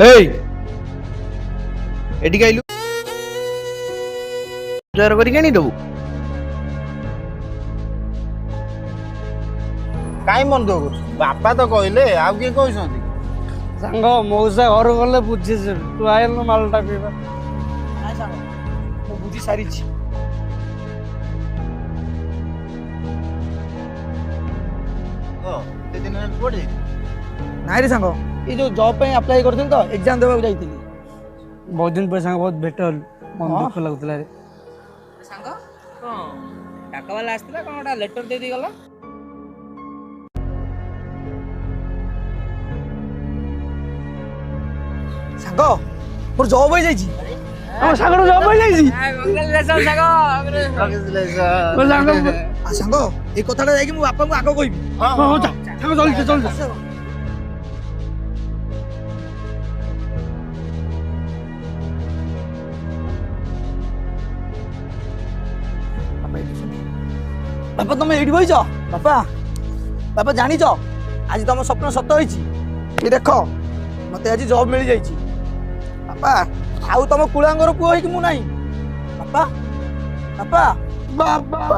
এই এদিকে আইলু জোর করি কেনি দেবু কাই মন দুঃখ করছো বাপা তো কইলে ଆଉ କିଏ କହୁଛନ୍ତି ସାଙ୍ଗ ମଉସା ଘରୁ ଗଲେ ବୁଝିଛୁ ତୁ ଆଇଲୁ ମାଲଟା ପିଇବା। ନାଇଁ ସାଙ୍ଗ ମୁଁ ବୁଝି ସାରିଛି। ସେ ଦିନ କୋଉଠି ନାଇଁ ରେ ସାଙ୍ଗ ଏଇ ଯୋଉ ଜବ୍ ପାଇଁ ଆପ୍ଲାଏ କରିଥିଲି ତ ଏକ୍ଜାମ ଦେବାକୁ ଯାଇଥିଲି। ବହୁତ ଦିନ ପରେ ସାଙ୍ଗ ବହୁତ ଭେଟ ହେଲୁ ମନ ଦୁଃଖ ଲାଗୁଥିଲା ରେ। ସାଙ୍ଗ କଣ ଡାକବାଲା ଆସିଥିଲା କଣ ଗୋଟେ ଲେଟର ଦେଇ ଦେଇ ଗଲା। ସାଙ୍ଗ ମୋର ଜବ୍ ହେଇଯାଇଛି। ଆମ ସାଙ୍ଗର ଜବ୍ ହେଇଯାଇଛି। ସାଙ୍ଗ ଏଇ କଥାଟା ଯାଇକି ମୁଁ ବାପାଙ୍କୁ ଆଗ କହିବି। ହଉ ଯା ସାଙ୍ଗ ଜଲ୍ଦି ଜଲ୍ଦି। ବାପା ତମେ ଏଇଠି ବଇଛ ବାପା ବାପା ଜାଣିଛ ଆଜି ତମ ସ୍ୱପ୍ନ ସତ ହେଇଛି। ଏ ଦେଖ ମତେ ଆଜି ଜବ୍ ମିଳିଯାଇଛି ବାପା। ଆଉ ତମ କୁଳାଙ୍ଗର ପୁଅ ହେଇକି ମୁଁ ନାହିଁ ବାପା ବାପା ବାପା।